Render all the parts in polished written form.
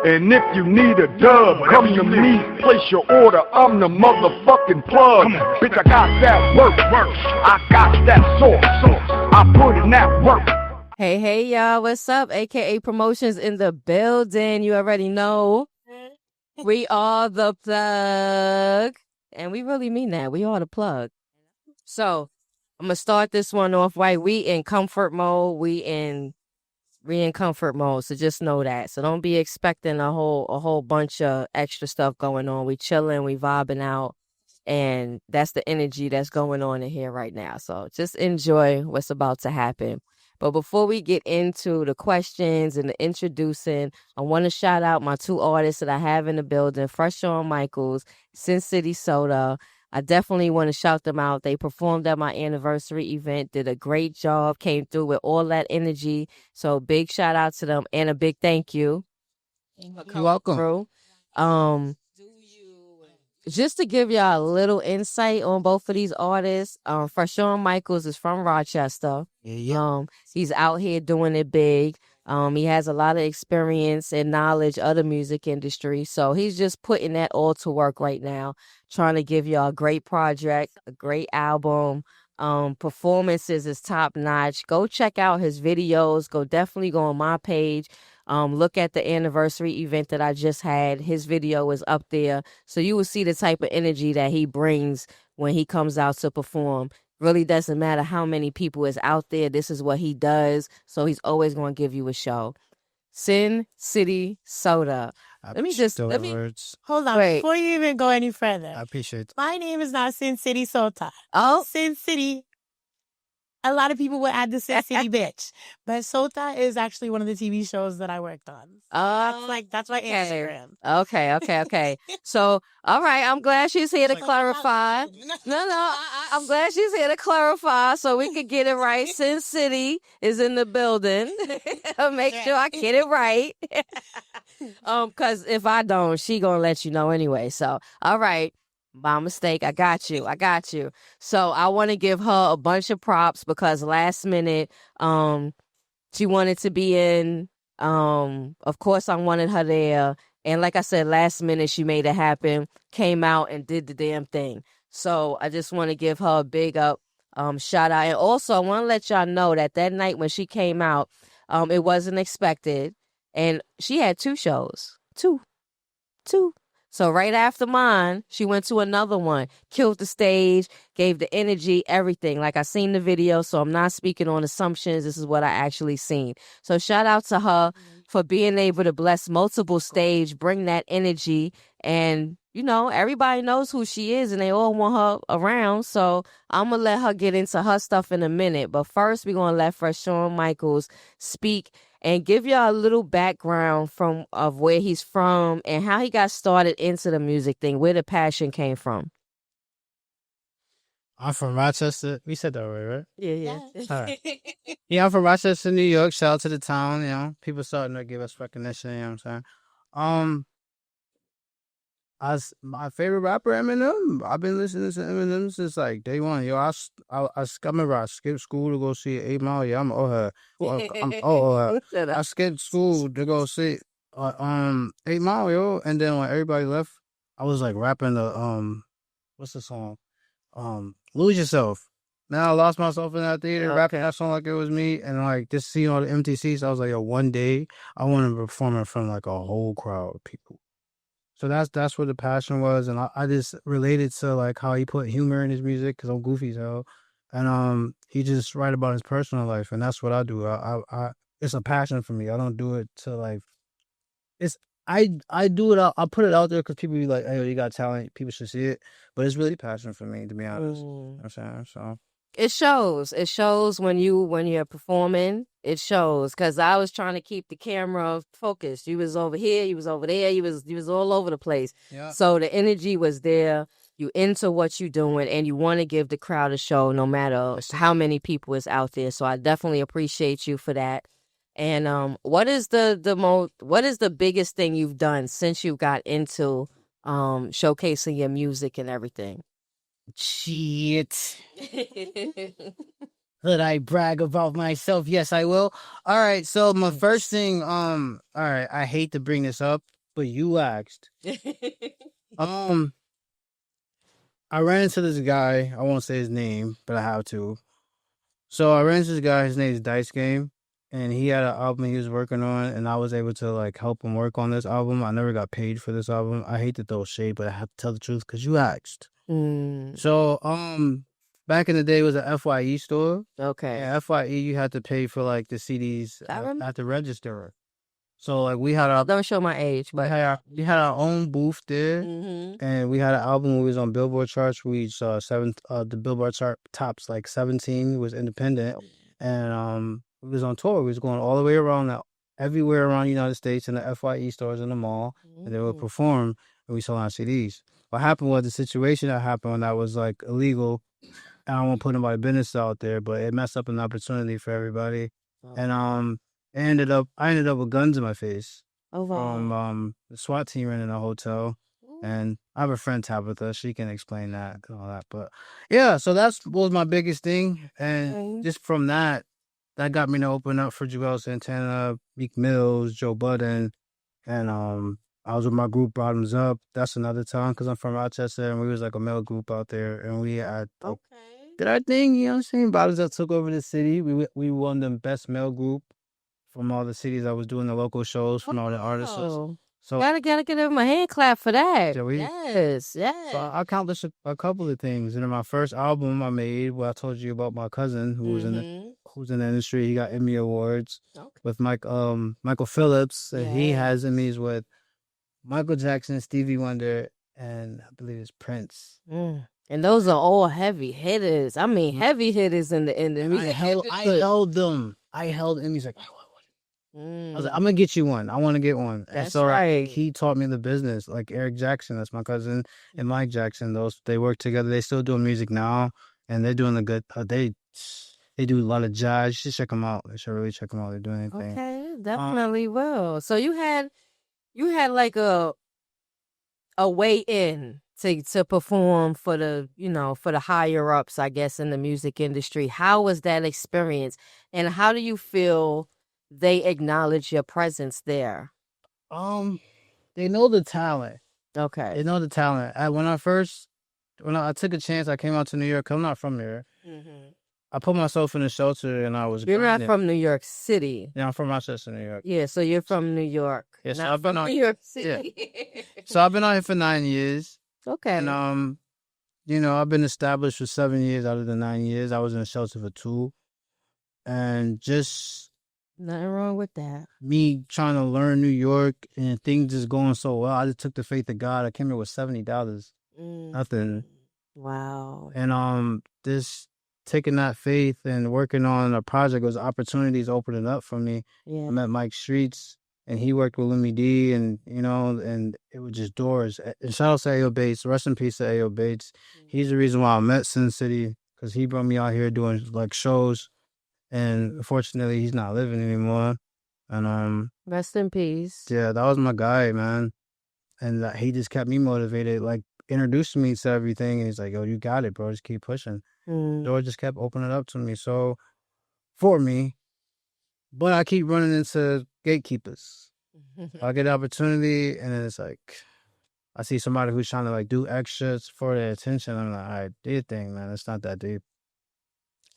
And if you need a dub, come to me, place your order, I'm the motherfucking plug. Bitch, I got that work, I got that sauce, I put in that work. Hey, y'all, what's up? AKA Promotions in the building. You already know. We are the plug. And we really mean that. We are the plug. So, I'm going to start this one off right. We in comfort mode. We in comfort mode. So just know that. So don't be expecting a whole bunch of extra stuff going on. We chilling, we vibing out. And that's the energy that's going on in here right now. So just enjoy what's about to happen. But before we get into the questions and the introducing, I want to shout out my two artists that I have in the building, Fresh Shawn Michaels, Sin City Soda. I definitely want to shout them out. They performed at my anniversary event, did a great job, came through with all that energy. So big shout out to them and a big thank you. You're welcome. Through. Just to give y'all a little insight on both of these artists, Fresh Shawn Michaels is from Rochester. Yeah. He's out here doing it big. He has a lot of experience and knowledge of the music industry. So he's just putting that all to work right now, trying to give y'all a great project, a great album. Performances is top notch. Go check out his videos. Definitely go on my page. Look at the anniversary event that I just had. His video is up there. So you will see the type of energy that he brings when he comes out to perform. Really doesn't matter how many people is out there. This is what he does. So he's always going to give you a show. Sin City Soda. Let me hold on. Wait. Before you even go any further. I appreciate it. My name is not Sin City Soda. Oh. Sin City. A lot of people would add the Sin City bitch. But Sota is actually one of the TV shows that I worked on. That's my Instagram. Okay. So, all right. I'm glad she's here to clarify. I'm glad she's here to clarify so we could get it right. Sin City is in the building. Make sure I get it right. Because if I don't, she gonna let you know anyway. So, all right. By mistake, I got you. So I want to give her a bunch of props because last minute, she wanted to be in. Of course, I wanted her there, and like I said, last minute she made it happen. Came out and did the damn thing. So I just want to give her a big up, shout out, and also I want to let y'all know that night when she came out, it wasn't expected, and she had two shows, two. So right after mine, she went to another one, killed the stage, gave the energy, everything. Like I seen the video, so I'm not speaking on assumptions. This is what I actually seen. So shout out to her for being able to bless multiple stage, bring that energy. And, everybody knows who she is and they all want her around. So I'm going to let her get into her stuff in a minute. But first, we're going to let Fresh Shawn Michaels speak and give y'all a little background of where he's from and how he got started into the music thing, where the passion came from. I'm from Rochester. We said that already, right? Yeah. All right. Yeah, I'm from Rochester, New York. Shout out to the town, People starting to give us recognition, you know what I'm saying? My favorite rapper, Eminem. I've been listening to Eminem since like day one. I remember I skipped school to go see 8 Mile. Yeah, I'm I skipped school to go see 8 Mile, yo. And then when everybody left, I was like rapping the what's the song? Lose Yourself. Now I lost myself in that theater, rapping that song like it was me, and like just seeing all the empty seats. I was like, yo, one day I want to perform in front of like a whole crowd of people. So that's where the passion was, and I just related to like how he put humor in his music because I'm goofy as hell, and he just write about his personal life, and that's what I do. I it's a passion for me. I don't do it to like I do it. I put it out there because people be like, "Hey, you got talent. People should see it." But it's really passion for me, to be honest. You know what I'm saying? So it shows. It shows when you're performing. It shows because I was trying to keep the camera focused. You was over here. You was over there. You was all over the place. Yeah. So the energy was there. You into what you doing, and you want to give the crowd a show, no matter how many people is out there. So I definitely appreciate you for that. And what is the biggest thing you've done since you got into showcasing your music and everything? shit. Could I brag about myself? Yes, I will. All right. So my first thing, all right. I hate to bring this up, but you asked. I ran into this guy. I won't say his name, but I have to. So I ran into this guy. His name is Dice Game, and he had an album he was working on, and I was able to like help him work on this album. I never got paid for this album. I hate to throw shade, but I have to tell the truth because you asked. So back in the day, it was a FYE store. Okay. And FYE, you had to pay for like the CDs at the register. So like we had our don't show my age, but we had our own booth there, and we had an album. We was on Billboard charts. We saw the Billboard chart tops like 17 was independent, and we was on tour. We was going all the way around everywhere around the United States in the FYE stores in the mall, and they would perform, and we sold our CDs. What happened was the situation that happened that was like illegal. I don't want to put anybody's business out there, but it messed up an opportunity for everybody, and I ended up with guns in my face from the SWAT team in a hotel. And I have a friend, Tabitha. She can explain that and all that. But yeah, so that was my biggest thing. And just from that got me to open up for Joel Santana, Meek Mills, Joe Budden. And I was with my group Bottoms Up. That's another time because I'm from Rochester, and we was like a male group out there. And we had did our thing, you know what I'm saying? Bottoms Up took over the city. We won the best male group from all the cities I was doing the local shows from all the artists. So gotta give him a hand clap for that. Yes. So I accomplished a couple of things. And in my first album I made, I told you about my cousin who was in the industry. He got Emmy Awards with Michael Phillips. And he has Emmys with Michael Jackson, Stevie Wonder, and I believe it's Prince. And those are all heavy hitters. I mean, heavy hitters in the music. I held them. I held Emmys like. I was like, I'm gonna get you one. I want to get one. That's and so right. He taught me the business. Like Eric Jackson, that's my cousin, and Mike Jackson. They work together. They still doing music now, and they're doing a good. They do a lot of jazz. You should check them out. You should really check them out. They're doing anything. Okay, definitely will. So you had like a way in to perform for the higher ups, I guess, in the music industry. How was that experience, and how do you feel they acknowledge your presence there? They know the talent. Okay. They know the talent. When I took a chance, I came out to New York. I'm not from here. I put myself in a shelter, and I was. You're not from New York City. Yeah, I'm from Rochester, New York. Yeah, so you're from New York. Yes, not I've been on New York City. Yeah. So I've been out here for 9 years. Okay. And I've been established for 7 years out of the 9 years. I was in a shelter for 2, and just. Nothing wrong with that. Me trying to learn New York and things just going so well. I just took the faith of God. I came here with $70. Nothing. Wow. And this taking that faith and working on a project was opportunities opening up for me. Yeah. I met Mike Streets, and he worked with Lemmy D, and and it was just doors. And shout out to A.O. Bates. Rest in peace to A.O. Bates. He's the reason why I met Sin City, because he brought me out here doing like shows. And unfortunately, he's not living anymore. And rest in peace. Yeah, that was my guy, man. And he just kept me motivated, like introduced me to everything. And he's like, "Yo, you got it, bro. Just keep pushing." The door just kept opening up to me. So for me, but I keep running into gatekeepers. I get the opportunity, and then it's like I see somebody who's trying to like do extras for their attention. I'm like, all right, do your thing, man. It's not that deep.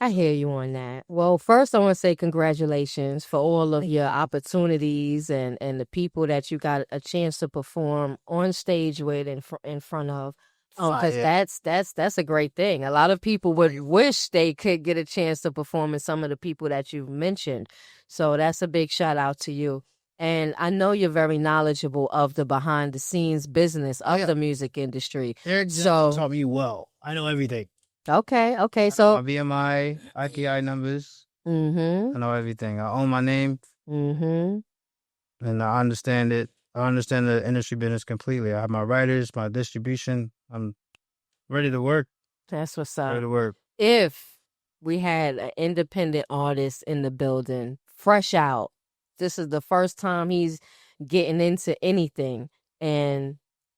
I hear you on that. Well, first I want to say congratulations for all of your opportunities and the people that you got a chance to perform on stage with in front of. Because that's a great thing. A lot of people would wish they could get a chance to perform in some of the people that you've mentioned. So that's a big shout out to you. And I know you're very knowledgeable of the behind the scenes business of the music industry. Eric taught me well. I know everything. Okay. So my BMI, IKI numbers. I know everything. I own my name. And I understand it. I understand the industry business completely. I have my writers, my distribution. I'm ready to work. That's what's up. Ready to work. If we had an independent artist in the building, fresh out, this is the first time he's getting into anything, and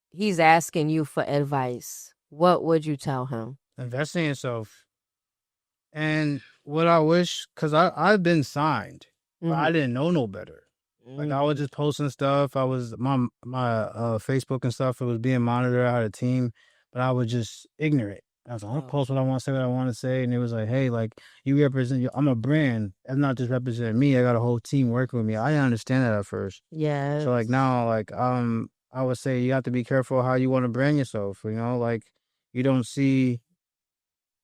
he's asking you for advice, what would you tell him? Invest in yourself. And what I wish, because I've been signed, but I didn't know no better. Like I was just posting stuff. I was my Facebook and stuff. It was being monitored. I had a team, but I was just ignorant. I was like, I'll post what I want to say, what I want to say, and it was like, hey, like you represent you. I'm a brand. That's not just representing me. I got a whole team working with me. I didn't understand that at first. Yeah. So like now, like I would say you have to be careful how you want to brand yourself. You know, like you don't see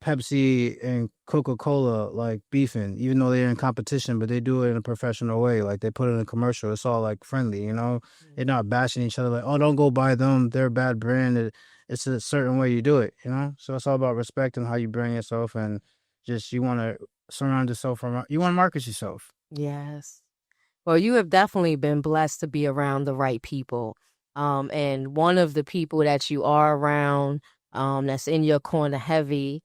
Pepsi and Coca-Cola like beefing, even though they're in competition, but they do it in a professional way. Like they put it in a commercial. It's all like friendly, you know? They're not bashing each other like, oh, don't go buy them. They're a bad brand. It's a certain way you do it, you know? So it's all about respect and how you brand yourself, and just you want to surround yourself around, you want to market yourself. Yes. Well, you have definitely been blessed to be around the right people. And one of the people that you are around, that's in your corner heavy,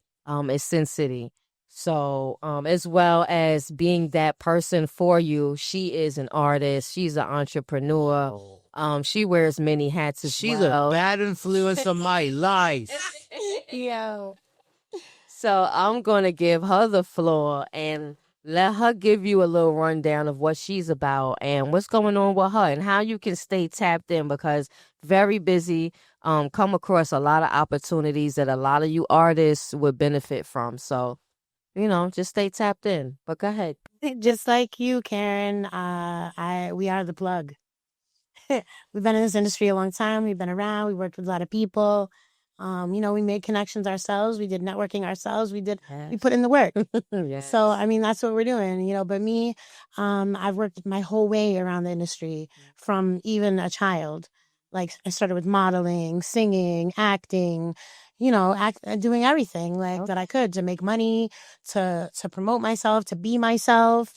is Sin City. So, as well as being that person for you, she is an artist. She's an entrepreneur. She wears many hats as She's well. a bad influence on my life. Yo. So I'm going to give her the floor and let her give you a little rundown of what she's about and what's going on with her and how you can stay tapped in, because very busy, come across a lot of opportunities that a lot of you artists would benefit from. So, just stay tapped in. But go ahead. Just like you, Karen, we are the plug. We've been in this industry a long time. We've been around. We worked with a lot of people. We made connections ourselves. We did networking ourselves. We put in the work. Yes. So, I mean, that's what we're doing, but me, I've worked my whole way around the industry from even a child. Like I started with modeling, singing, acting, doing everything that I could to make money, to promote myself, to be myself,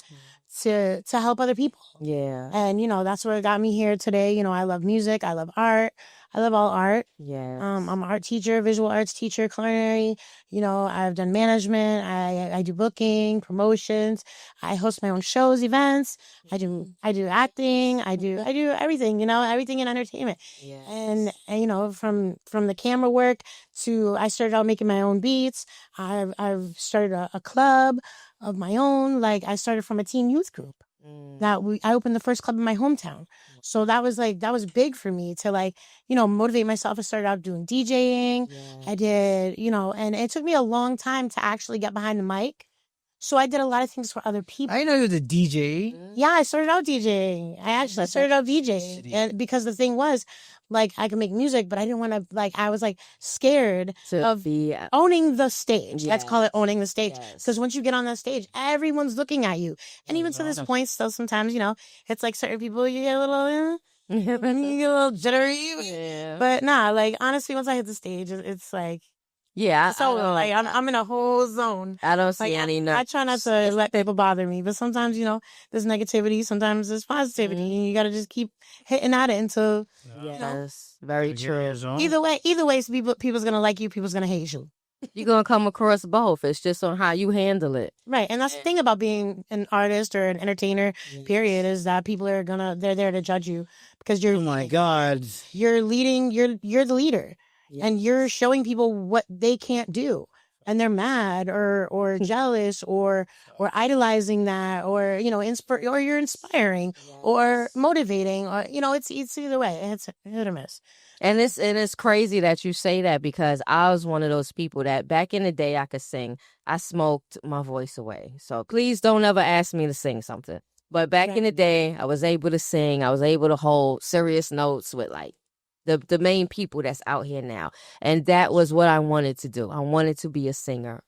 to help other people. Yeah. And, that's what got me here today. I love music. I love art. I love all art. Yeah. I'm an art teacher, visual arts teacher, culinary. I've done management. I do booking, promotions. I host my own shows, events. I do acting. I do everything, everything in entertainment. Yes. And from the camera work to, I started out making my own beats. I've started a club of my own. Like I started from a teen youth group. I opened the first club in my hometown. So that was big for me to motivate myself. I started out doing DJing. I did, and it took me a long time to actually get behind the mic. So I did a lot of things for other people. I know you're the DJ. Yeah, I started out DJing. I actually started out DJing. And because the thing was, I could make music, but I didn't want to, I was scared of owning the stage. Yes. Let's call it owning the stage. Because once you get on that stage, everyone's looking at you. And even to this point, still sometimes, it's like certain people, you get a little, you get a little jittery. Yeah. But nah, honestly, once I hit the stage, it's yeah. So I'm in a whole zone. I don't see any. I try not to let people bother me, but sometimes there's negativity, sometimes there's positivity, and you got to just keep hitting at it until. Yes, very true. Either way, people's gonna like you, people's gonna hate you. You're gonna come across both. It's just on how you handle it. Right, and that's the thing about being an artist or an entertainer. Period, is that people are they're there to judge you because you're. Oh my God! You're leading. You're the leader. Yes. And you're showing people what they can't do. And they're mad or jealous or idolizing that or, or you're inspiring or motivating or, it's either way. It's hit or miss. And it's crazy that you say that, because I was one of those people that back in the day I could sing. I smoked my voice away. So please don't ever ask me to sing something. But back in the day, I was able to sing. I was able to hold serious notes with the main people that's out here now. And that was what I wanted to do. I wanted to be a singer.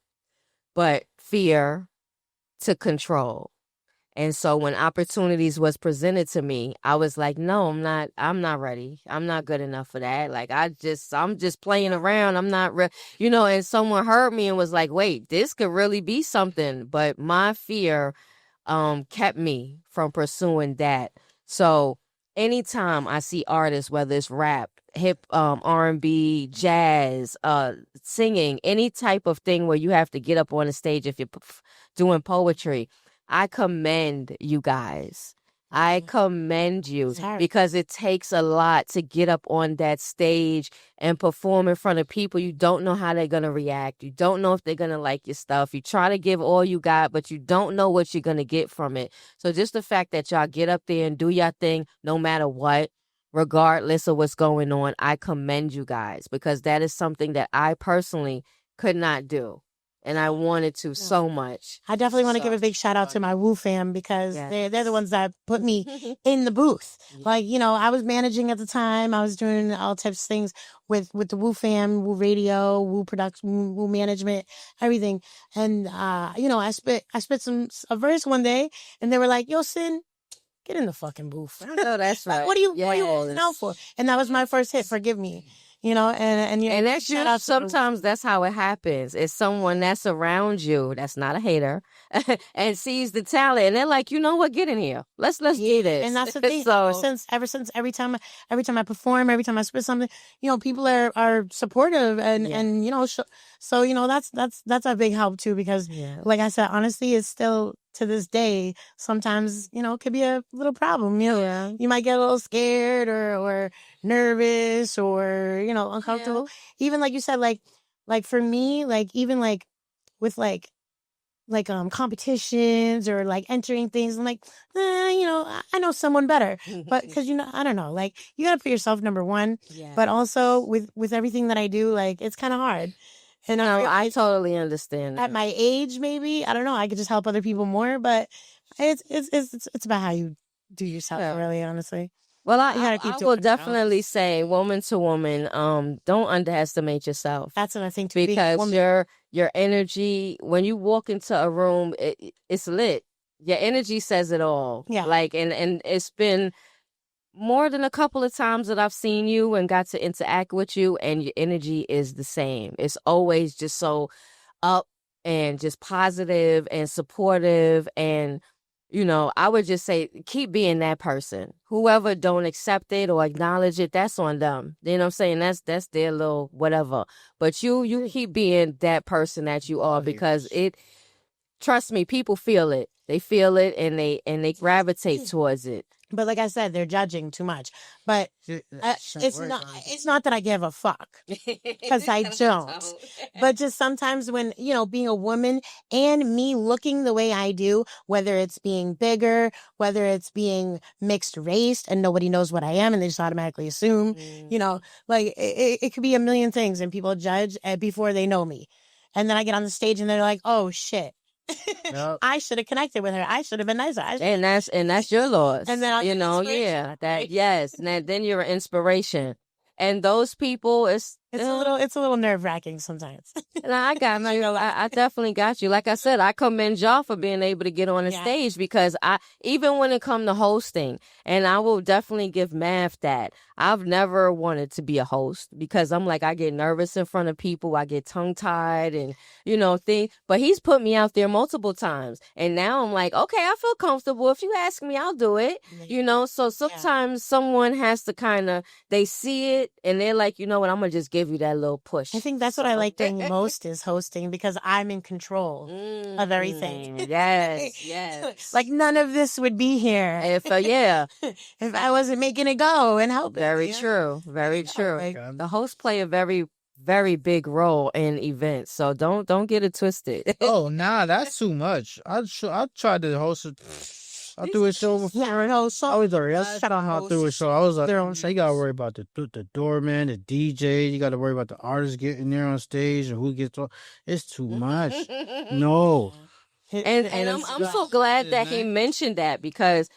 But fear took control. And so when opportunities was presented to me, I was like, no, I'm not ready. I'm not good enough for that. I'm just playing around. I'm not and someone heard me and was like, wait, this could really be something. But my fear kept me from pursuing that. So anytime I see artists, whether it's rap, hip, R&B, jazz, singing, any type of thing where you have to get up on the stage if you're doing poetry, I commend you guys. I commend you It's hard. because it takes a lot to get up on that stage and perform in front of people. You don't know how they're going to react. You don't know if they're going to like your stuff. You try to give all you got, but you don't know what you're going to get from it. So just the fact that y'all get up there and do your thing no matter what, regardless of what's going on, I commend you guys because that is something that I personally could not do. And I wanted to so much. I definitely want to give a big shout out to my Woo fam because they're the ones that put me in the booth. Like, you know, I was managing at the time. I was doing all types of things with the Woo fam, Woo radio, Woo production, Woo management, everything. And, you know, I spit a verse one day and they were like, yo, Sin, get in the fucking booth. No, that's right. What are you holding out for? And that was my first hit. Forgive me. You know, and that's you. Sometimes that's how it happens. It's someone that's around you that's not a hater and sees the talent, and they're like, you know what, get in here. Let's do this. And that's the thing. So, ever since every time I perform, every time I spit something, you know, people are supportive and you know, so you know that's a big help too because, like I said, honestly, it's still to this day sometimes you know it could be a little problem. You know, you might get a little scared or nervous or you know uncomfortable. Even like you said, like for me, like even like with like competitions or like entering things, I'm like, you know, I know someone better, but because you know, I don't know, like you gotta put yourself number one, but also with everything that I do, like it's kind of hard. And no, I totally understand. At my age, maybe I don't know, I could just help other people more, but it's about how you do yourself, really, honestly. Well, I will definitely say, woman to woman, don't underestimate yourself. That's what I think. Because your energy, when you walk into a room, it's lit. Your energy says it all. Yeah. Like, and it's been more than a couple of times that I've seen you and got to interact with you, and your energy is the same. It's always just so up and just positive and supportive and. You know, I would just say, keep being that person. Whoever don't accept it or acknowledge it, that's on them. You know what I'm saying? That's their little whatever. But you keep being that person that you are because trust me, people feel it. They feel it and they gravitate towards it. But like I said, they're judging too much. But it's not that I give a fuck because I don't. But just sometimes when, you know, being a woman and me looking the way I do, whether it's being bigger, whether it's being mixed race and nobody knows what I am and they just automatically assume, you know, like it could be a million things and people judge before they know me. And then I get on the stage and they're like, oh shit. Yep. I should have connected with her. I should have been nicer. And that's your loss. And then you know, yes. And then you're an inspiration. And those people, it's a little nerve wracking sometimes. And I got you. I definitely got you. Like I said, I commend y'all for being able to get on the stage because even when it come to hosting, and I will definitely give Math that I've never wanted to be a host because I'm like I get nervous in front of people, I get tongue tied, and you know things. But he's put me out there multiple times, and now I'm like, okay, I feel comfortable. If you ask me, I'll do it. You know, so sometimes someone has to kind of they see it and they're like, you know what, I'm gonna just give you that little push. I think that's what I like doing most is hosting because I'm in control of everything. Yes. Like none of this would be here if I wasn't making it go and helping. Very true. The hosts play a very, very big role in events, so don't get it twisted. Oh, nah, that's too much. I tried to host it. I threw a show before. Yeah, I was shout out how I threw a show. I was like, you gotta worry about the doorman, the DJ. You gotta worry about the artist getting there on stage and who gets on. It's too much. No. And I'm so glad that he mentioned that because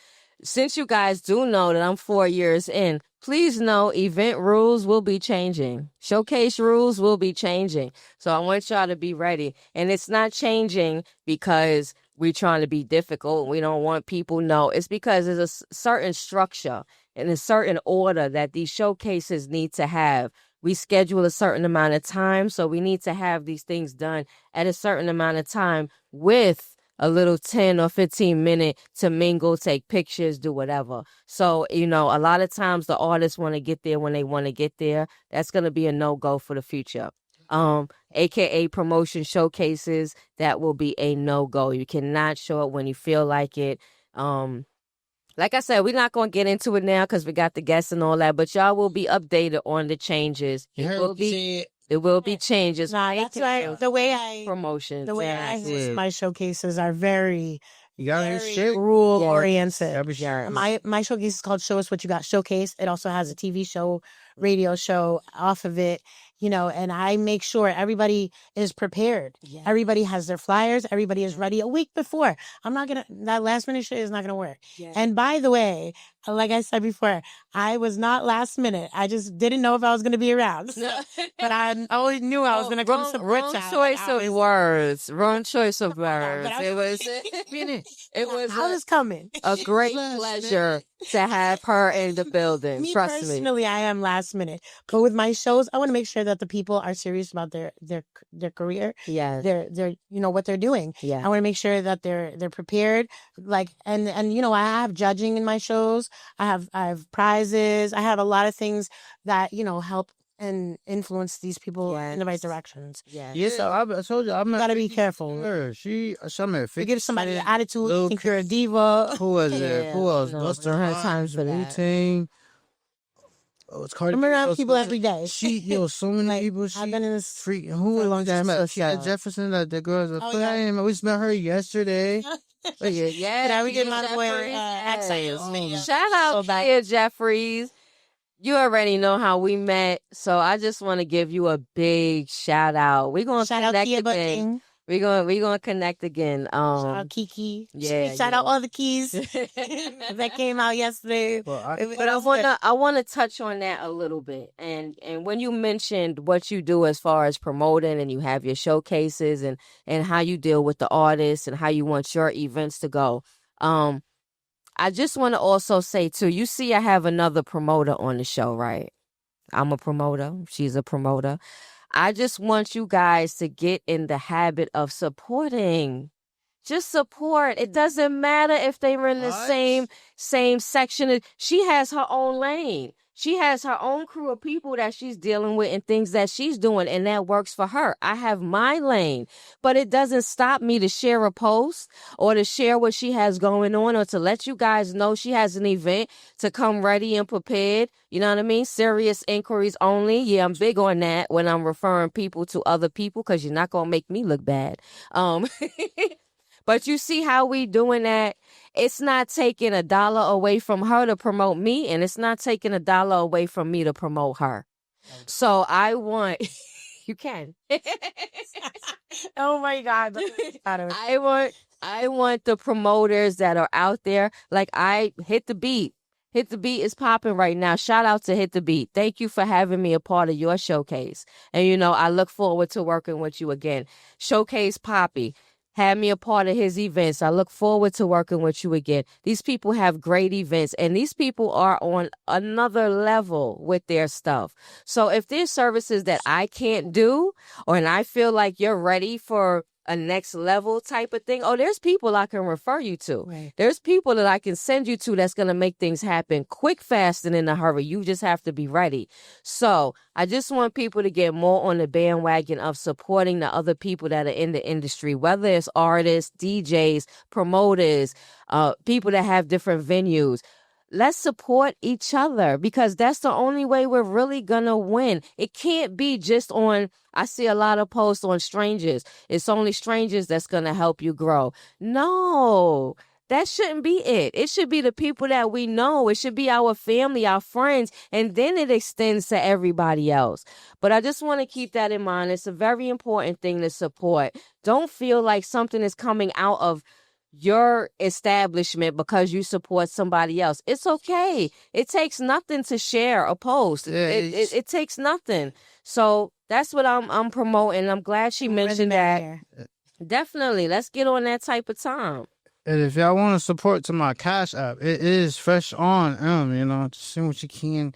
since you guys do know that I'm 4 years in, please know event rules will be changing. Showcase rules will be changing. So I want y'all to be ready. And it's not changing because we're trying to be difficult. We don't want people to know. It's because there's a certain structure and a certain order that these showcases need to have. We schedule a certain amount of time, so we need to have these things done at a certain amount of time with a little 10 or 15 minute to mingle, take pictures, do whatever. So, you know, a lot of times the artists want to get there when they want to get there. That's going to be a no-go for the future. AKA promotion showcases, that will be a no-go. You cannot show up when you feel like it. like I said, we're not going to get into it now because we got the guests and all that, but y'all will be updated on the changes. You heard what she said? There will be changes. Nah, that's why the way I Promotions. the way yeah. I host my showcases are very You got her very shit? rule oriented. Yeah. My showcase is called Show Us What You Got Showcase. It also has a TV show, radio show off of it, you know, and I make sure everybody is prepared. Yeah. Everybody has their flyers. Everybody is ready a week before. That last minute shit is not going to work. Yeah. And by the way, like I said before, I was not last minute. I just didn't know if I was going to be around. But I always knew I was going to come to wrong choice of words. Wrong choice of words. It was I was coming. a great pleasure to have her in the building. Me Trust me. personally, I am last minute, but with my shows, I want to make sure that the people are serious about their career, Yeah. their you know what they're doing. Yeah. I want to make sure that they're prepared. Like and you know, I have judging in my shows. I have prizes. I have a lot of things that you know help and influence these people in the right directions. Yeah. Yeah, so I told you, I'm Gotta be careful. Her. Some You give somebody an attitude, you think you're a diva. Who was it? Yeah. Who else? No, Busta there are Rhymes, times for that. Wu-Tang. Oh, it's Cardi. I'm around people every day. So many Like, people. I've been in this freaking. Who for a long was time, so Tia Jefferson? The girls are Oh, playing. We just met her yesterday. But yeah. we get my boy Jeffries. accents. Shout out So to Jeffries. You already know how we met, so I just want to give you a big shout out. We're gonna Shout out connect Tia again. Bunting. We're gonna connect again. Shout out Kiki. yeah, Shout out all the keys that came out yesterday. Well, But I wanna touch on that a little bit. And when you mentioned what you do as far as promoting and you have your showcases and how you deal with the artists and how you want your events to go, I just want to also say too, you see I have another promoter on the show, right? I'm a promoter. She's a promoter. I just want you guys to get in the habit of supporting. Just support. It doesn't matter if they were in the same section. She has her own lane. She has her own crew of people that she's dealing with and things that she's doing, and that works for her. I have my lane, but it doesn't stop me to share a post or to share what she has going on or to let you guys know she has an event to come ready and prepared. You know what I mean? Serious inquiries only. Yeah, I'm big on that when I'm referring people to other people because you're not going to make me look bad. But you see how we doing that? It's not taking $1 away from her to promote me, and it's not taking $1 away from me to promote her. So I want you can. Oh my God. I want the promoters that are out there. Like I Hit the Beat. Hit the Beat is popping right now. Shout out to Hit the Beat. Thank you for having me a part of your showcase. And you know, I look forward to working with you again. Showcase Poppy. Had me a part of his events. I look forward to working with you again. These people have great events, and these people are on another level with their stuff. So if there's services that I can't do, and I feel like you're ready for a next level type of thing, there's people I can refer you to. Right. There's people that I can send you to that's going to make things happen quick, fast, and in a hurry. You just have to be ready. So I just want people to get more on the bandwagon of supporting the other people that are in the industry, whether it's artists, DJs, promoters, people that have different venues. Let's support each other because that's the only way we're really going to win. It can't be just on, I see a lot of posts on strangers. It's only strangers that's going to help you grow. No, that shouldn't be it. It should be the people that we know. It should be our family, our friends, and then it extends to everybody else. But I just want to keep that in mind. It's a very important thing to support. Don't feel like something is coming out of your establishment because you support somebody else. It's okay. It takes nothing to share a post. Yeah, it takes nothing. So that's what I'm promoting. I'm glad she mentioned that. Definitely. Let's get on that type of time. And if y'all want to support to my Cash App, it is fresh on you know, just send what you can.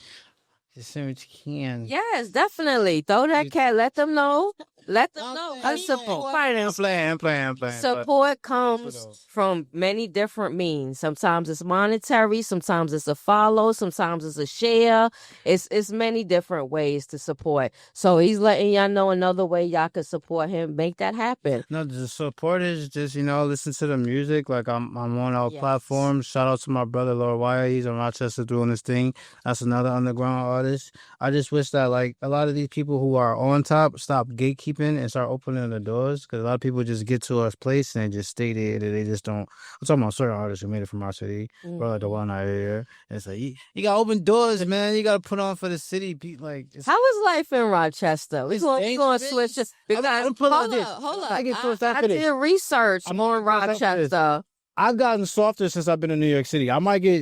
Just send what you can. Yes, definitely. Throw that cat. Let them know. Let them know. That's support. Finance. I'm playing. Support comes from many different means. Sometimes it's monetary, sometimes it's a follow, sometimes it's a share. It's many different ways to support. So he's letting y'all know another way y'all can support him. Make that happen. No, the support is just, listen to the music. Like, I'm on our Yes. platform. Shout out to my brother, Lord Wire. He's in Rochester doing this thing. That's another underground artist. I just wish that, like, a lot of these people who are on top stop gatekeeping and start opening the doors. Because a lot of people just get to a place and just stay there. That they just don't. I'm talking about certain artists who made it from our city. Bro, like the one out here. And it's like, you got to open doors, man. You got to put on for the city. Like, How is life in Rochester? We're It's going to dangerous. switch it. Because, I'm putting hold on up, hold up. I get to it I after this. did research I'm on gonna go after this. Rochester. I've gotten softer since I've been in New York City.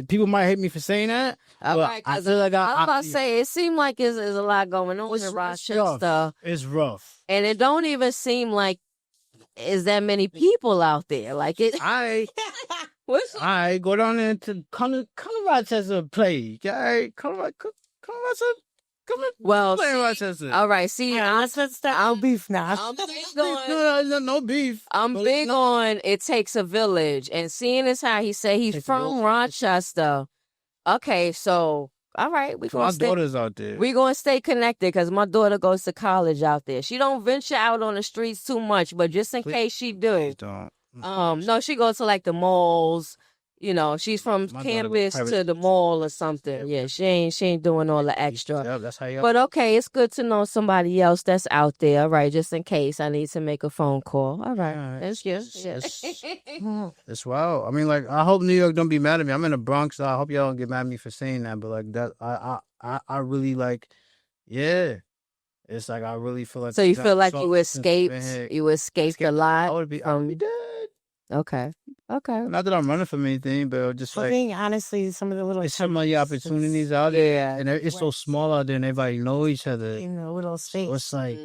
People might hate me for saying that. All but right, I feel like I was about to say, it seemed like there's a lot going on in Rochester. It's rough. And it don't even seem like is that many people out there. Like it. I go down there to come to Rochester and play. All right, come to Rochester. Well, play in Rochester. All right, see, I'll beef now. I'm big on. No beef. I'm big on it takes a village, and seeing as how he said he's from Rochester. Okay, so all right, My daughter's out there. We're gonna stay connected because my daughter goes to college out there. She don't venture out on the streets too much, but just in case she do, Don't. no, she goes to like the malls. She's from campus to the mall or something. Yeah, she ain't doing all the extra. Yeah, that's how you. But okay, it's good to know somebody else that's out there. All right, just in case I need to make a phone call. All right, that's good. It's wild. I mean, like, I hope New York don't be mad at me. I'm in the Bronx, so I hope y'all don't get mad at me for saying that. But like that, I really like, yeah. It's like I really feel like. So you feel like you escaped? You escaped a lot. I would be dead. Okay. Not that I'm running from anything, but just I like, think honestly, some of the little there's so many opportunities out there, and it's so small out there, and everybody know each other. Little space. So it's like,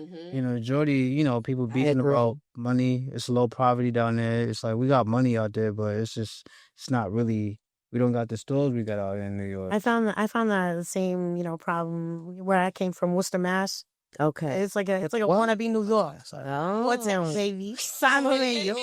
Jordy, people beefing about money. It's low poverty down there. It's like we got money out there, but it's not really. We don't got the stores we got out here in New York. I found that the same problem where I came from, Worcester, Mass. Okay. It's like a wannabe New York. What's that, baby? Simon, yo.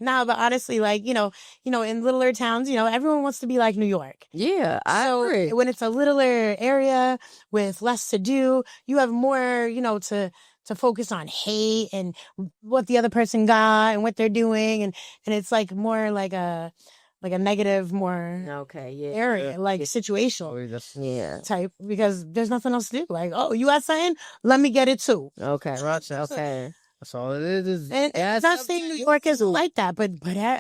Nah, but honestly, like, in littler towns, everyone wants to be like New York. Yeah, I agree. When it's a littler area with less to do, you have more, to focus on hate and what the other person got and what they're doing. And it's like more like a negative, more area, like situational type, because there's nothing else to do. Like, oh, you got something? Let me get it too. Okay. That's all it is. And it's not saying New York is like that, but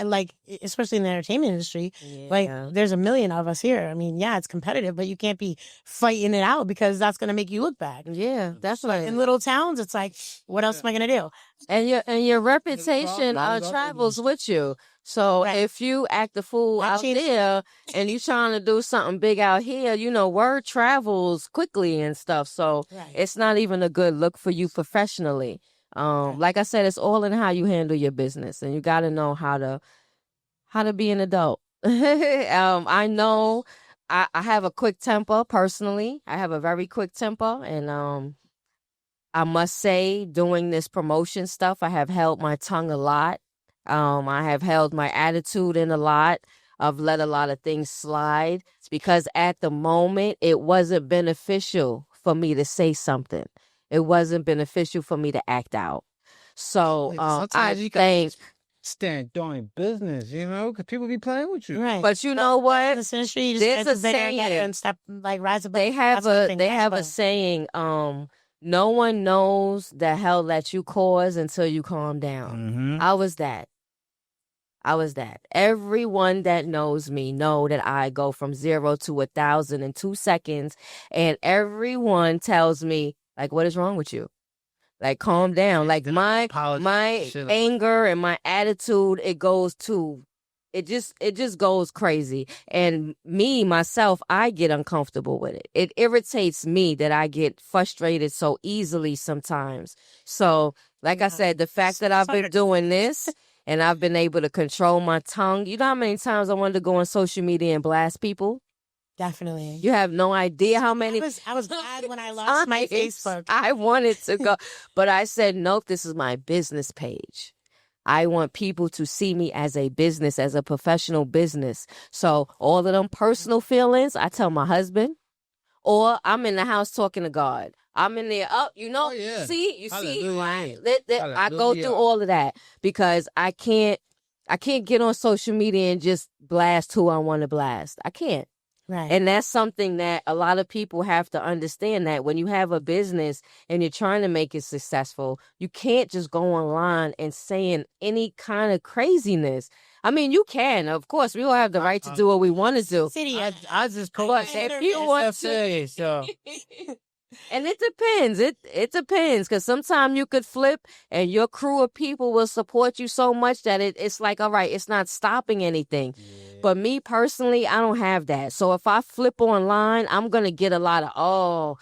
like, especially in the entertainment industry, like there's a million of us here. I mean, yeah, it's competitive, but you can't be fighting it out because that's going to make you look bad. Yeah, that's right. In little towns, it's like, what else am I going to do? And your reputation travels with you. So if you act a fool out there and you trying to do something big out here, word travels quickly and stuff. So it's not even a good look for you professionally. Like I said, it's all in how you handle your business, and you got to know how to be an adult. I know I have a quick temper personally. I have a very quick temper, and I must say, doing this promotion stuff, I have held my tongue a lot. I have held my attitude in a lot. I've let a lot of things slide because at the moment it wasn't beneficial for me to say something. It wasn't beneficial for me to act out. So I think stand doing business, because people be playing with you. Right. But you know what? There's a saying and step, like, rise above. They have a saying. No one knows the hell that you cause until you calm down. Mm-hmm. I was that. Everyone that knows me know that I go from 0 to 1,000 in 2 seconds, and everyone tells me, like, what is wrong with you? Like, calm down. Like, my anger and my attitude, it just goes crazy. And myself, I get uncomfortable with it. It irritates me that I get frustrated so easily sometimes. So, like I said, the fact that I've been doing this and I've been able to control my tongue. You know how many times I wanted to go on social media and blast people? Definitely. You have no idea how many. I was glad when I lost my Facebook. I wanted to go, but I said, nope, this is my business page. I want people to see me as a business, as a professional business. So all of them personal feelings, I tell my husband, or I'm in the house talking to God. I'm in there. See, right? I go through all of that because I can't get on social media and just blast who I want to blast. I can't. Right. And that's something that a lot of people have to understand, that when you have a business and you're trying to make it successful, you can't just go online and saying any kind of craziness. I mean, you can. Of course, we all have the right to do what we want to do. City, I just But if you want to... so. And it depends. It depends, because sometimes you could flip and your crew of people will support you so much that it's like, all right, it's not stopping anything. Yeah. But me personally, I don't have that. So if I flip online, I'm going to get a lot of,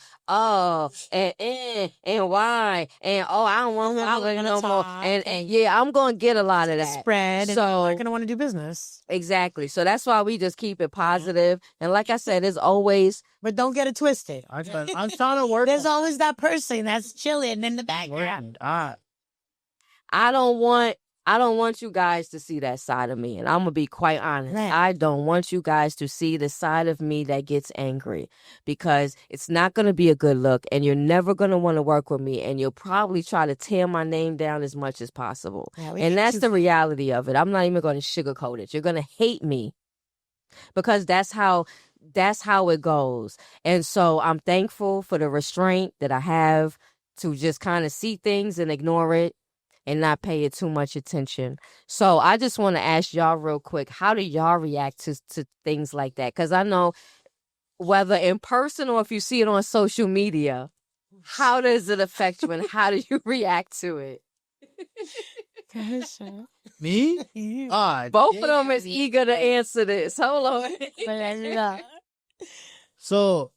and why, and I don't want to follow you no more. And yeah, I'm going to get a lot of that. Spread. So they're going to want to do business. Exactly. So that's why we just keep it positive. And like I said, there's always... But don't get it twisted. I'm trying to work. There's always that person that's chilling in the background. I don't want you guys to see that side of me. And I'm going to be quite honest. Right. I don't want you guys to see the side of me that gets angry, because it's not going to be a good look, and you're never going to want to work with me, and you'll probably try to tear my name down as much as possible. Yeah, and that's the reality of it. I'm not even going to sugarcoat it. You're going to hate me, because that's how it goes. And so I'm thankful for the restraint that I have to just kind of see things and ignore it and not pay it too much attention. So I just want to ask y'all real quick, how do y'all react to things like that? Because I know, whether in person or if you see it on social media, how does it affect you and how do you react to it? Me? Both of them is eager to answer this. Hold on. So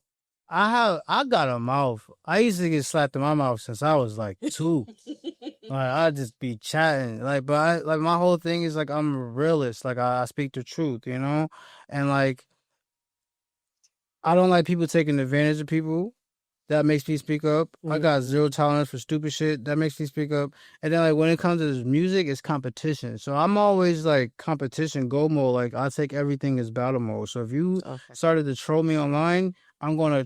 I got a mouth. I used to get slapped in my mouth since I was like 2. I just be chatting, but my whole thing is I'm a realist. I speak the truth, and I don't like people taking advantage of people. That makes me speak up. Mm-hmm. I got zero tolerance for stupid shit. That makes me speak up. And then when it comes to this music, it's competition. So I'm always competition go mode. I take everything as battle mode. So if you started to troll me online, I'm gonna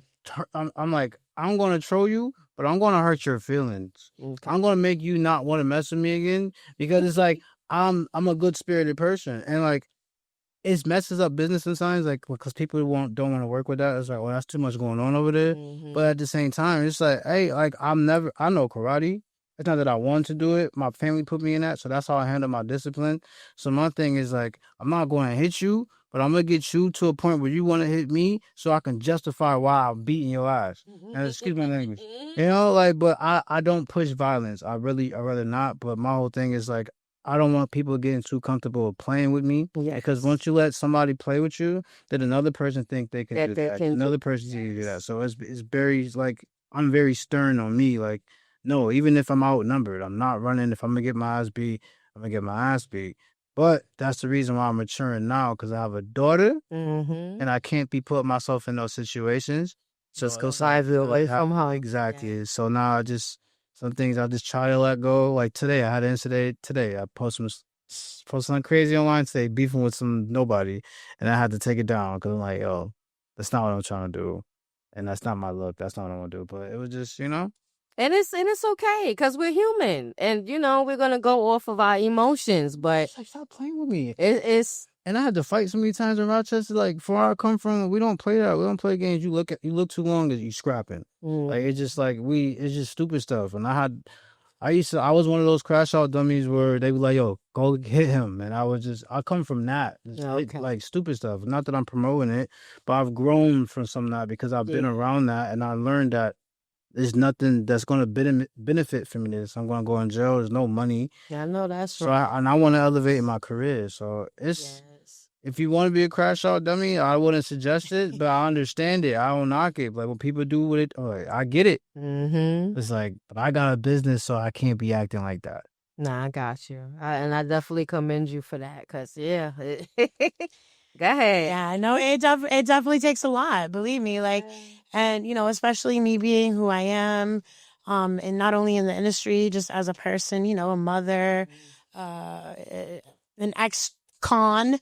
troll you, but I'm gonna hurt your feelings. Okay. I'm gonna make you not want to mess with me again, because it's I'm a good spirited person, and it messes up business sometimes, because people don't want to work with that. It's well, that's too much going on over there. Mm-hmm. But at the same time, it's hey, I know karate. It's not that I want to do it. My family put me in that, so that's how I handle my discipline. So my thing is I'm not going to hit you, but I'm going to get you to a point where you want to hit me so I can justify why I'm beating your ass. And excuse my language. But I don't push violence. I'd rather not. But my whole thing is I don't want people getting too comfortable playing with me. Yes. Because once you let somebody play with you, then another person think they can do that. Another person can do that. So it's very I'm very stern on me. No, even if I'm outnumbered, I'm not running. If I'm gonna get my ass beat, I'm gonna get my ass beat. But that's the reason why I'm maturing now, because I have a daughter, and I can't be putting myself in those situations. Just because I feel away from home. Exactly. Yeah. So now some things I just try to let go. Today, I had an incident today. I posted something crazy online today, beefing with some nobody, and I had to take it down because I'm yo, that's not what I'm trying to do, and that's not my look. That's not what I want to do. But it was just, And it's okay, because we're human, and we're gonna go off of our emotions. But stop playing with me. It's. And I had to fight so many times in Rochester. For where I come from, we don't play that. We don't play games. You look too long, that you scrapping. It's just it's just stupid stuff. And I was one of those crash out dummies where they be yo, go hit him. And I come from that. Stupid stuff. Not that I'm promoting it, but I've grown from some of that because I've been around that, and I learned that there's nothing that's going to benefit from this. I'm going to go in jail. There's no money. Yeah, I know that's so right. I want to elevate my career. So it's... If you want to be a crash out dummy, I wouldn't suggest it, but I understand it. I don't knock it. When people do with it, I get it. Mm-hmm. It's but I got a business, so I can't be acting like that. Nah, I got you. And I definitely commend you for that, because, yeah. Go ahead. Yeah, I know it definitely takes a lot, believe me. Like, and especially me being who I am, and not only in the industry, just as a person, a mother, an ex-con,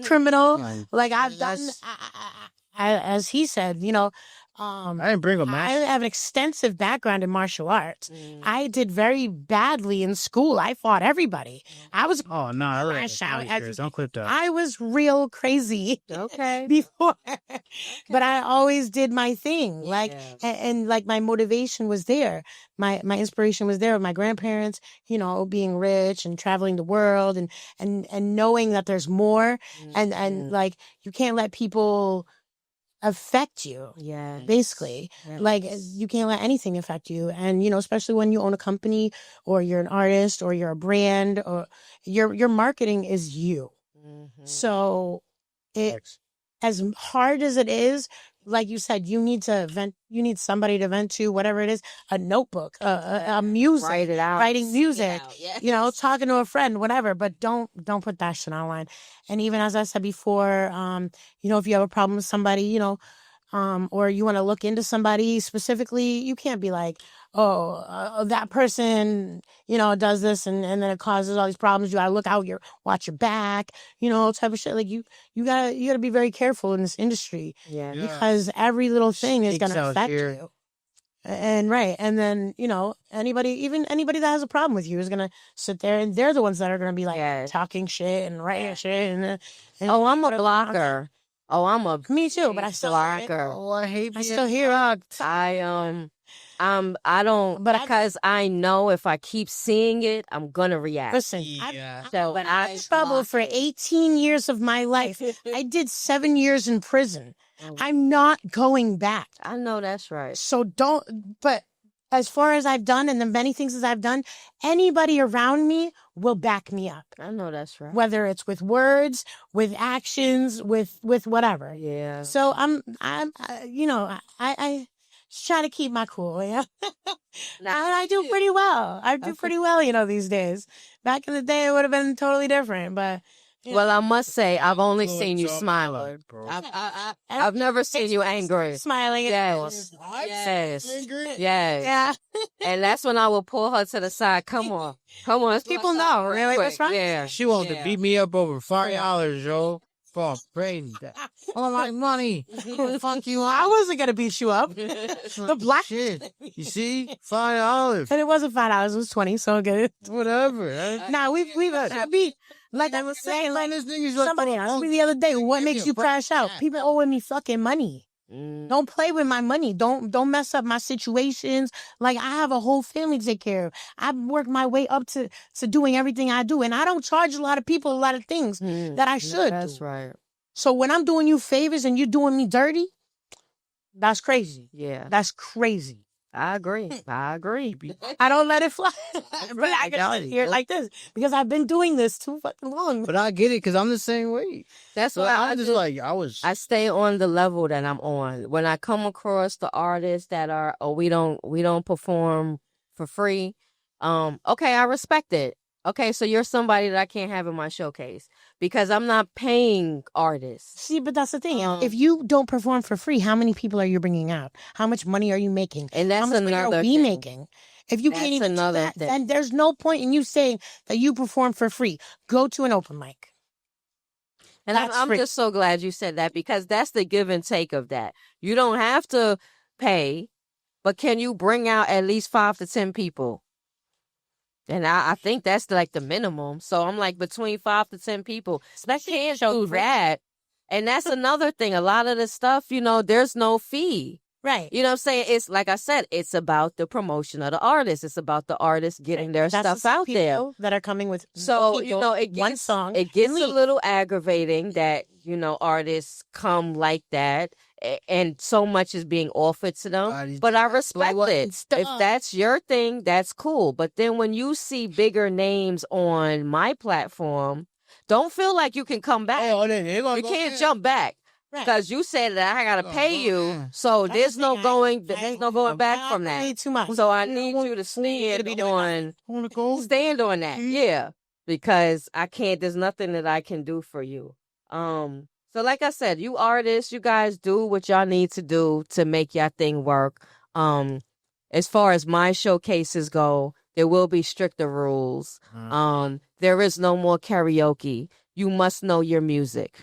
criminal. Mm. Like I've done, as he said, I didn't bring a I match. have an extensive background in martial arts. I did very badly in school. I fought everybody. I was Oh no, I crash out. don't clip that. I was real crazy Okay. before, but I always did my thing. Like, Yeah. and like my motivation was there. My inspiration was there. My grandparents, being rich and traveling the world and knowing that there's more and like you can't let people affect you. Yeah. Basically, like you can't let anything affect you. And, especially when you own a company or you're an artist or you're a brand or your marketing is you. So as hard as it is, like you said, you need to vent, you need somebody to vent to, whatever it is, a notebook, a music, Write it out. writing music, Yes. talking to a friend, whatever, but don't put that shit online. And even as I said before, if you have a problem with somebody, or you want to look into somebody specifically, you can't be like, that person, does this and then it causes all these problems. You gotta watch your back, type of shit. Like you gotta be very careful in this industry. Yeah. Because every little thing is Snakes gonna out affect here. you. And then, anybody that has a problem with you is gonna sit there and they're the ones that are gonna be like Yes. talking shit and writing shit and Oh, I'm a blocker. Oh, I'm a Me too, but I still hear it. blocker. Oh, I hate I still hear it. I don't, But because I know if I keep seeing it, I'm gonna react. Listen, Yeah. So I've I been in trouble for 18 years of my life. I did 7 years in prison. I'm not going back. I know that's right. So but as far as I've done and the many things that I've done, anybody around me will back me up. I know that's right. Whether it's with words, with actions, with whatever. Yeah. So I try to keep my cool. Yeah. And I do pretty well. I do pretty well, these days. Back in the day, it would have been totally different, but. Well, I must say, I've only seen you smiling. bro. I've never seen you angry. Smiling. Yes. Yes. Yes. Yeah. And that's when I will pull her to the side. Come on. People know, really. What's wrong? Yeah. She wanted to beat me up over $5, yo. For crazy. All my money. Fuck you. I wasn't going to beat you up. The black shit. You see? $5. And it wasn't $5, it was 20, so good. Whatever. Nah, we've beat. Like I was saying, like this nigga's somebody asked me the other day, what makes you crash out? People owing me fucking money. Don't play with my money. Don't mess up my situations. Like I have a whole family to take care of. I've worked my way up to doing everything I do. And I don't charge a lot of people a lot of things that I should. That's right. So when I'm doing you favors and you're doing me dirty, that's crazy. Yeah. That's crazy. I agree. I agree. I don't let it fly. I can hear it like this because I've been doing this too fucking long. But I get it because I'm the same way. That's So why I'm just like, I stay on the level that I'm on. When I come across the artists that are, we don't perform for free. Okay, I respect it. Okay, so you're somebody that I can't have in my showcase because I'm not paying artists. See, but that's the thing. If you don't perform for free, how many people are you bringing out? How much money are you making? And that's how much money another are we thing. making? If you That's can't even do another that, thing. then there's no point in you saying that you perform for free. Go to an open mic. And That's I'm free. just so glad you said that because that's the give and take of that. You don't have to pay, but can you bring out at least 5 to 10 people? And I think that's like the minimum. So I'm like between 5 to 10 people. Especially Can't show do that. And that's another thing. A lot of the stuff, there's no fee. Right. You know what I'm saying? It's like I said, it's about the promotion of the artist. It's about the artist getting their That's stuff the out there. people that are coming with So, people, it one gets, song. it gets and a leave. little aggravating that, artists come like that and so much is being offered to them. But I respect it. If that's your thing, that's cool. But then when you see bigger names on my platform, don't feel like you can come back. You can't jump back. Right. Because you said that I gotta pay you, so there's no going back from that. Too much. So I need you to stand on that, yeah, because I can't. There's nothing that I can do for you. So like I said, you artists, you guys do what y'all need to do to make your thing work. As far as my showcases go, there will be stricter rules. There is no more karaoke. You must know your music.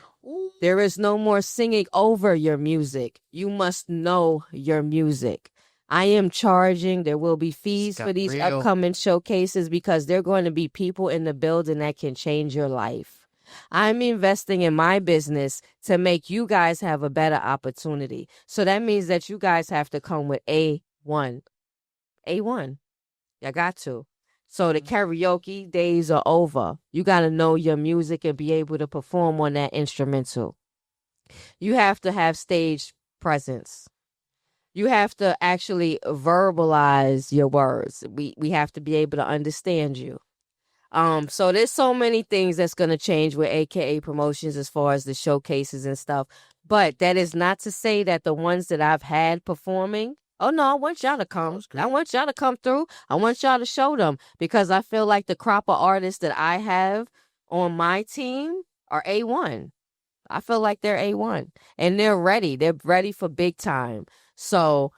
There is no more singing over your music. You must know your music. I am charging. There will be fees for these upcoming showcases because there are going to be people in the building that can change your life. I'm investing in my business to make you guys have a better opportunity. So that means that you guys have to come with A1. A1. You got to. So the karaoke days are over. You got to know your music and be able to perform on that instrumental. You have to have stage presence. You have to actually verbalize your words. We have to be able to understand you. So there's so many things that's going to change with AKA Promotions as far as the showcases and stuff. But that is not to say that the ones that I've had performing, oh no, I want y'all to come. I want y'all to come through. I want y'all to show them because I feel like the crop of artists that I have on my team are A1. I feel like they're A1 and they're ready. They're ready for big time. So,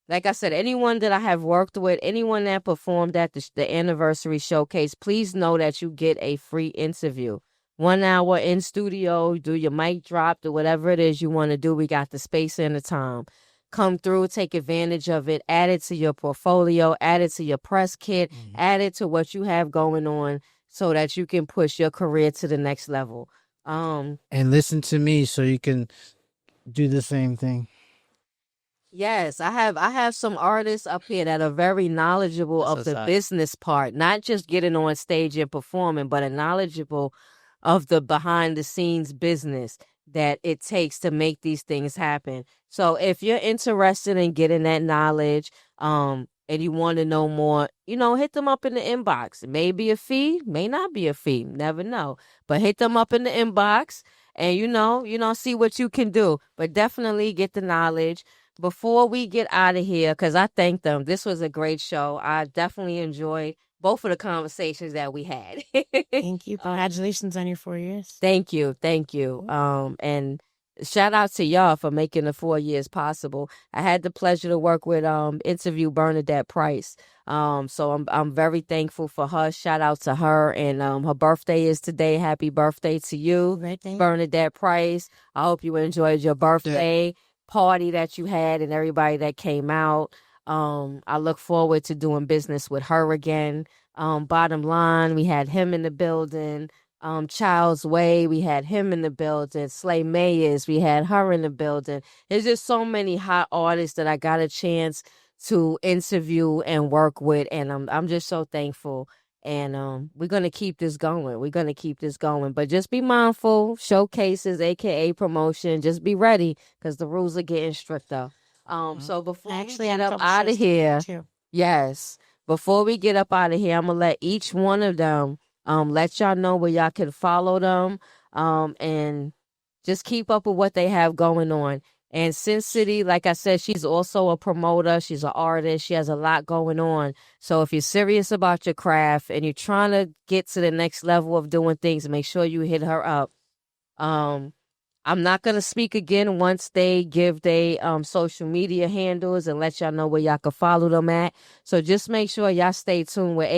like I said, anyone that I have worked with, anyone that performed at the anniversary showcase, please know that you get a free interview. 1 hour in studio, do your mic drop, do whatever it is you want to do. We got the space and the time. Come through, take advantage of it, add it to your portfolio, add it to your press kit, add it to what you have going on so that you can push your career to the next level. And listen to me so you can do the same thing. Yes, I have some artists up here that are very knowledgeable of the business part, not just getting on stage and performing, but are knowledgeable of the behind the scenes business that it takes to make these things happen. So if you're interested in getting that knowledge, and you want to know more, hit them up in the inbox. It may be a fee, may not be a fee, never know. But hit them up in the inbox and see what you can do. But definitely get the knowledge. Before we get out of here, because I thank them. This was a great show. I definitely enjoyed both of the conversations that we had. Thank you. Congratulations on your 4 years. Thank you. And shout out to y'all for making the 4 years possible. I had the pleasure to work with interview Bernadette Price. So I'm very thankful for her. Shout out to her. And her birthday is today. Happy birthday to you, Bernadette Price. I hope you enjoyed your birthday party that you had and everybody that came out. I look forward to doing business with her again. Bottom line, we had him in the building. Child's Way, we had him in the building. Slay Mayers, we had her in the building. There's just so many hot artists that I got a chance to interview and work with, and I'm just so thankful. And we're gonna keep this going. But just be mindful. Showcases, aka promotion. Just be ready because the rules are getting stricter. So before we get up out of here, before we get up out of here, I'm gonna let each one of them let y'all know where y'all can follow them, and just keep up with what they have going on. And Sin City, like I said, she's also a promoter. She's an artist. She has a lot going on. So if you're serious about your craft and you're trying to get to the next level of doing things, make sure you hit her up. I'm not going to speak again once they give their social media handles and let y'all know where y'all can follow them at. So just make sure y'all stay tuned with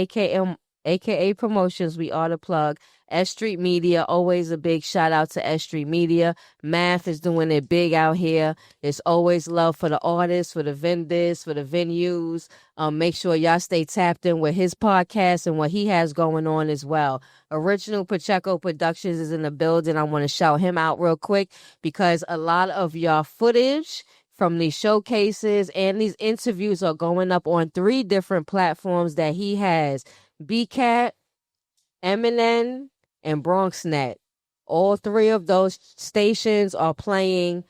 AKA Promotions. We are the plug. S.STREET Media, always a big shout out to S.STREET Media. Math is doing it big out here. It's always love for the artists, for the vendors, for the venues. Make sure y'all stay tapped in with his podcast and what he has going on as well. Original Pacheco Productions is in the building. I want to shout him out real quick because a lot of y'all footage from these showcases and these interviews are going up on 3 different platforms that he has. BCAT, MNN, and BronxNet. All 3 of those stations are playing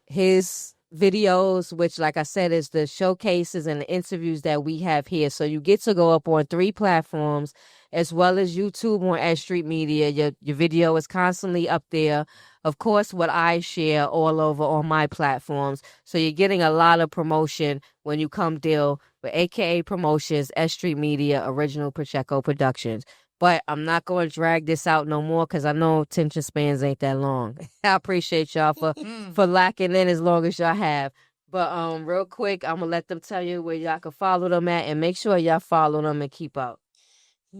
his videos, which, like I said, is the showcases and the interviews that we have here. So you get to go up on 3 platforms, as well as YouTube on S.STREET Media. Your video is constantly up there. Of course, what I share all over on my platforms. So you're getting a lot of promotion when you come deal with AKA Promotions, S.STREET Media, Original Pacheco Productions. But I'm not going to drag this out no more because I know attention spans ain't that long. I appreciate y'all for locking in as long as y'all have. But real quick, I'm going to let them tell you where y'all can follow them at, and make sure y'all follow them and keep up.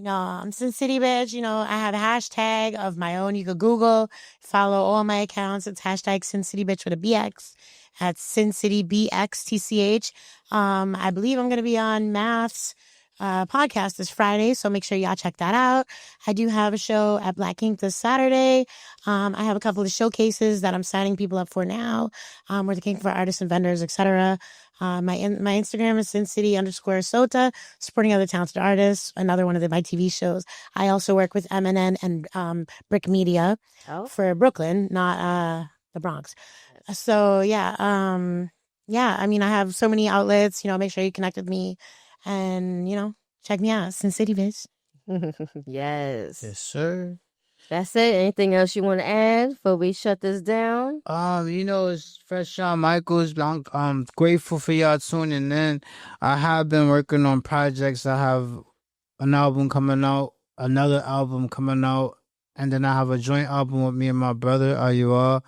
I'm Sin City Bitch. I have a hashtag of my own. You could Google, follow all my accounts. It's hashtag Sin City Bitch with a BX. At Sin City BXTCH. I believe I'm going to be on Math's podcast this Friday, so make sure y'all check that out. I do have a show at Black Ink this Saturday. I have a couple of showcases that I'm signing people up for now. We're looking for artists and vendors, etc. My Instagram is SinCity_Sota, supporting other talented artists. Another one of my TV shows. I also work with MNN and Brick Media for Brooklyn, not the Bronx. So yeah, I mean, I have so many outlets. Make sure you connect with me, and check me out, Sin City Bitch. Yes. Yes, sir. That's it. Anything else you want to add before we shut this down? It's Fresh Shawn Michaels. I'm grateful for y'all tuning in. I have been working on projects. I have an album coming out, another album coming out, and then I have a joint album with me and my brother, IUR.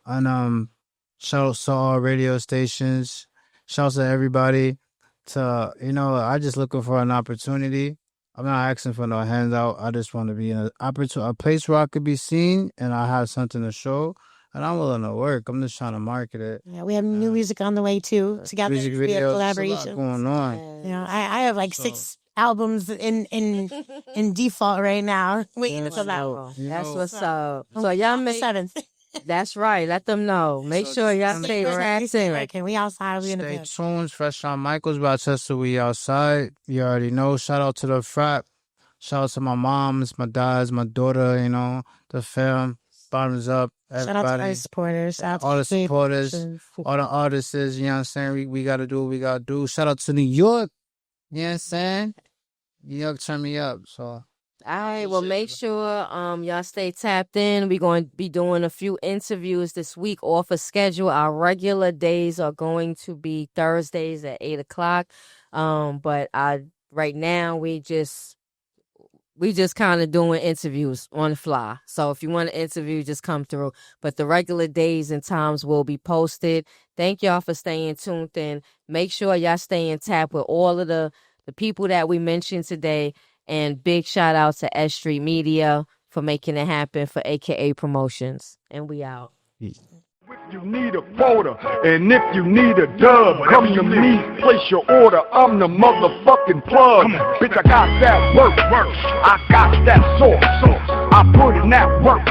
And shout out to all radio stations. Shout out to everybody. I just looking for an opportunity. I'm not asking for no handout. I just want to be in a place where I could be seen and I have something to show. And I'm willing to work. I'm just trying to market it. Yeah, we have new music on the way too. Together, Music we have videos, collaborations. a lot going on. I have like 6 albums in default right now. Waiting until that one. That's what's up. So y'all make 7th. That's right. Let them know. Make sure y'all stay tracking. Can we outside? We in the Stay bed. tuned. Fresh Shawn Michaels by Chester. We outside. You already know. Shout out to the frat. Shout out to my moms, my dads, my daughter, the fam. Bottoms up. Everybody. Shout out to our supporters. All the supporters. All the artists. You know what I'm saying? We got to do what we got to do. Shout out to New York. You know what I'm saying? New York turned me up. So. All right, well, make sure y'all stay tapped in. We're going to be doing a few interviews this week off of schedule. Our regular days are going to be Thursdays at 8 o'clock. But right now we just kind of doing interviews on the fly. So if you want to interview, just come through. But the regular days and times will be posted. Thank y'all for staying tuned in. Make sure y'all stay in tap with all of the people that we mentioned today. And big shout out to S.STREET Media for making it happen for AKA Promotions. And we out. If you need a quota, and if you need a dub, come to me, place your order, I'm the motherfucking plug. Bitch, I got that work, I got that sauce, I put in that work.